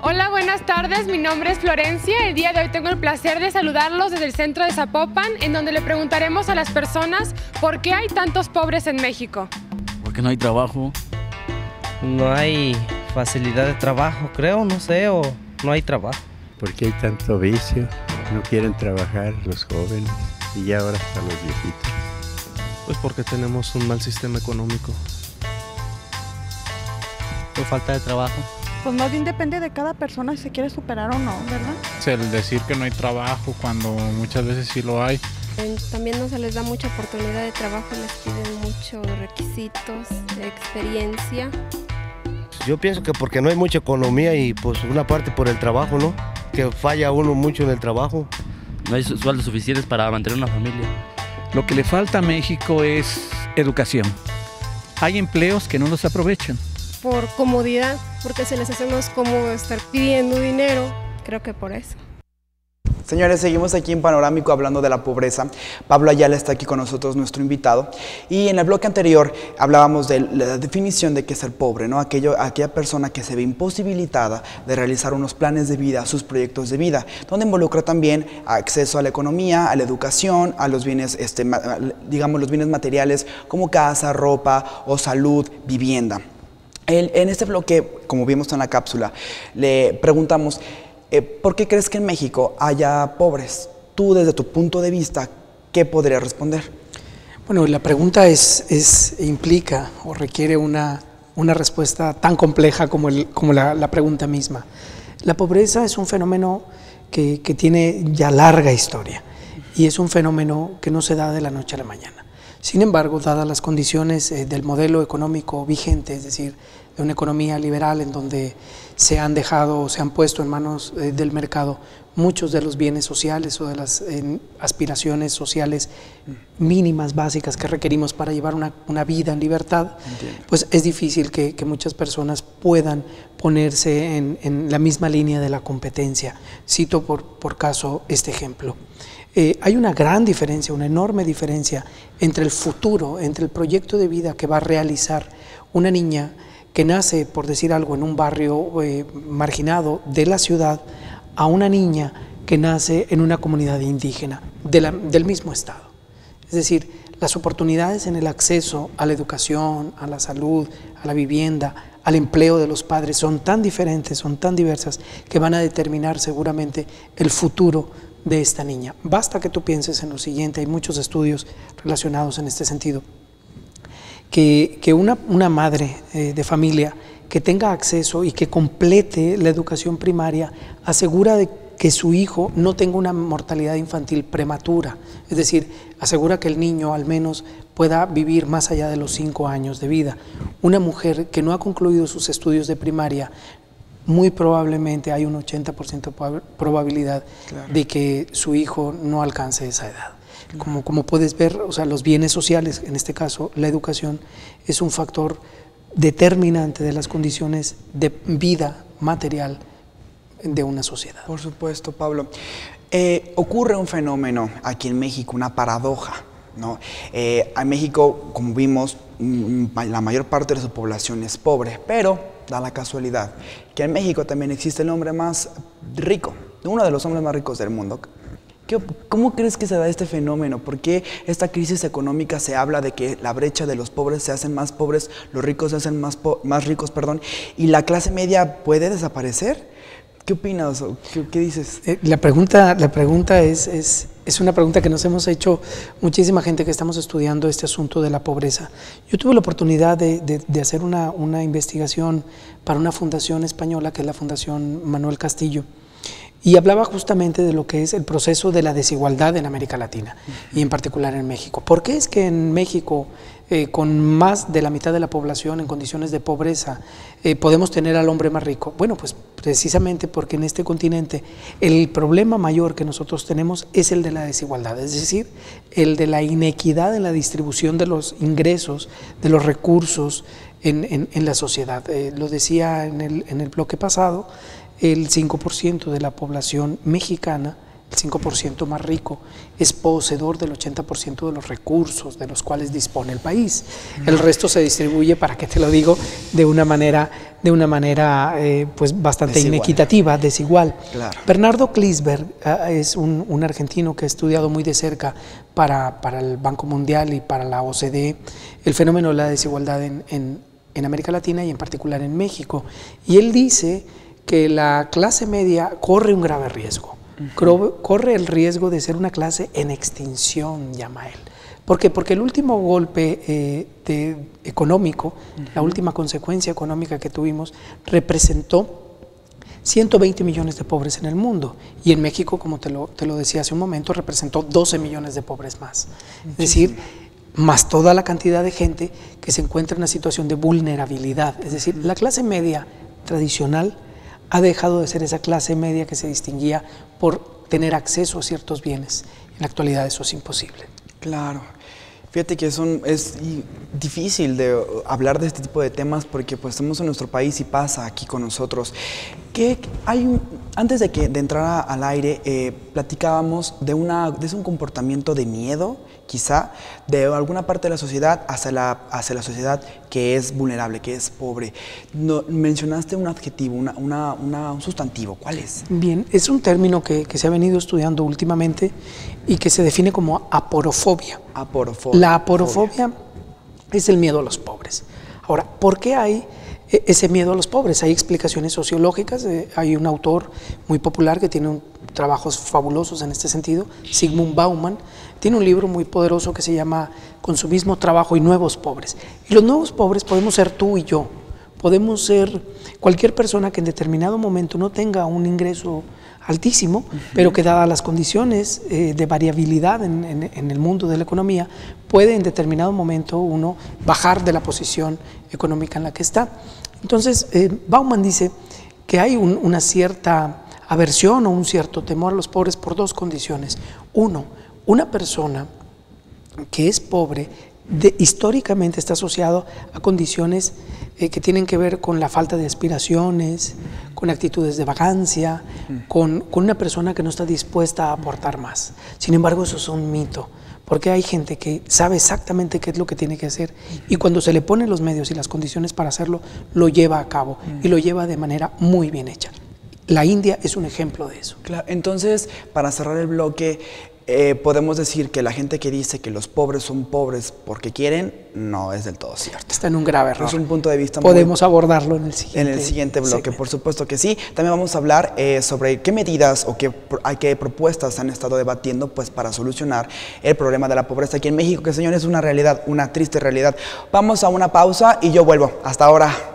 Hola, buenas tardes, mi nombre es Florencia. El día de hoy tengo el placer de saludarlos desde el centro de Zapopan, en donde le preguntaremos a las personas por qué hay tantos pobres en México. Porque no hay trabajo. No hay facilidad de trabajo, creo, no sé, o no hay trabajo. Porque hay tanto vicio, no quieren trabajar los jóvenes y ya ahora hasta los viejitos. Pues porque tenemos un mal sistema económico. Por falta de trabajo. Pues más bien depende de cada persona si se quiere superar o no, ¿verdad? El decir que no hay trabajo cuando muchas veces sí lo hay. También no se les da mucha oportunidad de trabajo, les piden muchos requisitos, de experiencia. Yo pienso que porque no hay mucha economía y pues una parte por el trabajo, ¿no? Que falla uno mucho en el trabajo. No hay sueldos suficientes para mantener una familia. Lo que le falta a México es educación. Hay empleos que no los aprovechan. Por comodidad, porque se les hace más cómodo estar pidiendo dinero, creo que por eso. Señores, seguimos aquí en Panorámico hablando de la pobreza. Pablo Ayala está aquí con nosotros, nuestro invitado. Y en el bloque anterior hablábamos de la definición de qué es ser pobre, ¿no? Aquella persona que se ve imposibilitada de realizar unos planes de vida, sus proyectos de vida, donde involucra también acceso a la economía, a la educación, a los bienes, digamos, los bienes materiales como casa, ropa o salud, vivienda. En este bloque, como vimos en la cápsula, le preguntamos, ¿por qué crees que en México haya pobres? Tú, desde tu punto de vista, ¿qué podrías responder? Bueno, la pregunta implica o requiere una respuesta tan compleja como la pregunta misma. La pobreza es un fenómeno que tiene ya larga historia y es un fenómeno que no se da de la noche a la mañana. Sin embargo, dadas las condiciones del modelo económico vigente, es decir, de una economía liberal en donde se han puesto en manos del mercado muchos de los bienes sociales o de las aspiraciones sociales mínimas, básicas que requerimos para llevar una vida en libertad, pues es difícil que muchas personas puedan ponerse en la misma línea de la competencia. Cito por caso este ejemplo. Hay una gran diferencia, una enorme diferencia entre el futuro, entre el proyecto de vida que va a realizar una niña que nace, por decir algo, en un barrio marginado de la ciudad, a una niña que nace en una comunidad indígena del mismo estado. Es decir, las oportunidades en el acceso a la educación, a la salud, a la vivienda, al empleo de los padres son tan diferentes, son tan diversas, que van a determinar seguramente el futuro de esta niña. Basta que tú pienses en lo siguiente, hay muchos estudios relacionados en este sentido, que una madre de familia que tenga acceso y que complete la educación primaria asegura de que su hijo no tenga una mortalidad infantil prematura, es decir, asegura que el niño al menos pueda vivir más allá de los 5 años de vida. Una mujer que no ha concluido sus estudios de primaria, muy probablemente hay un 80% probabilidad de que su hijo no alcance esa edad. Como puedes ver, o sea, los bienes sociales, en este caso la educación, es un factor determinante de las condiciones de vida material de una sociedad. Por supuesto, Pablo. Ocurre un fenómeno aquí en México, una paradoja, ¿no? En México, como vimos, la mayor parte de su población es pobre, pero da la casualidad que en México también existe el hombre más rico, uno de los hombres más ricos del mundo. ¿Cómo crees que se da este fenómeno? ¿Por qué esta crisis económica se habla de que la brecha de los pobres se hacen más pobres, los ricos se hacen más ricos, y la clase media puede desaparecer? ¿Qué opinas? ¿Qué dices? La pregunta es una pregunta que nos hemos hecho muchísima gente que estamos estudiando este asunto de la pobreza. Yo tuve la oportunidad de hacer una investigación para una fundación española, que es la Fundación Manuel Castillo, y hablaba justamente de lo que es el proceso de la desigualdad en América Latina y en particular en México. ¿Por qué es que en México, con más de la mitad de la población en condiciones de pobreza, podemos tener al hombre más rico? Bueno, pues precisamente porque en este continente el problema mayor que nosotros tenemos es el de la desigualdad, es decir, el de la inequidad en la distribución de los ingresos, de los recursos en la sociedad. Lo decía en el bloque pasado, el 5% de la población mexicana, 5% más rico, es poseedor del 80% de los recursos de los cuales dispone el país. El resto se distribuye, para qué te lo digo, de una manera pues bastante inequitativa, desigual. Claro. Bernardo Klinsberg es un argentino que ha estudiado muy de cerca para el Banco Mundial y para la OCDE el fenómeno de la desigualdad en América Latina y en particular en México. Y él dice que la clase media corre un grave riesgo. Corre el riesgo de ser una clase en extinción, llama él. ¿Por qué? Porque el último golpe económico, la última consecuencia económica que tuvimos, representó 120 millones de pobres en el mundo. Y en México, como te lo decía hace un momento, representó 12 millones de pobres más. Es decir, más toda la cantidad de gente que se encuentra en una situación de vulnerabilidad. Es decir, la clase media tradicional ha dejado de ser esa clase media que se distinguía por tener acceso a ciertos bienes. En la actualidad eso es imposible. Claro. Fíjate que es difícil de hablar de este tipo de temas porque pues estamos en nuestro país y pasa aquí con nosotros. Antes de entrar al aire, platicábamos de un comportamiento de miedo, quizá, de alguna parte de la sociedad hacia la sociedad que es vulnerable, que es pobre. Mencionaste un adjetivo, un sustantivo. ¿Cuál es? Bien, es un término que se ha venido estudiando últimamente y que se define como aporofobia. La aporofobia es el miedo a los pobres. Ahora, ¿por qué hay ese miedo a los pobres? Hay explicaciones sociológicas. Hay un autor muy popular que tiene trabajos fabulosos en este sentido, Zygmunt Bauman. Tiene un libro muy poderoso que se llama Consumismo, Trabajo y Nuevos Pobres. Y los nuevos pobres podemos ser tú y yo. Podemos ser cualquier persona que en determinado momento no tenga un ingreso altísimo, pero que dadas las condiciones de variabilidad en el mundo de la economía, puede en determinado momento uno bajar de la posición económica en la que está. Entonces, Bauman dice que hay una cierta aversión o un cierto temor a los pobres por dos condiciones. Uno, una persona que es pobre históricamente está asociado a condiciones que tienen que ver con la falta de aspiraciones, con actitudes de vagancia, con una persona que no está dispuesta a aportar más. Sin embargo, eso es un mito, porque hay gente que sabe exactamente qué es lo que tiene que hacer y cuando se le ponen los medios y las condiciones para hacerlo, lo lleva a cabo y lo lleva de manera muy bien hecha. La India es un ejemplo de eso. Claro, entonces, para cerrar el bloque, podemos decir que la gente que dice que los pobres son pobres porque quieren, no es del todo cierto. Está en un grave error. Es un punto de vista Podemos abordarlo en el siguiente bloque, segmento. por supuesto que sí. También vamos a hablar sobre qué medidas o qué propuestas han estado debatiendo pues, para solucionar el problema de la pobreza aquí en México, que señores es una realidad, una triste realidad. Vamos a una pausa y yo vuelvo. Hasta ahora.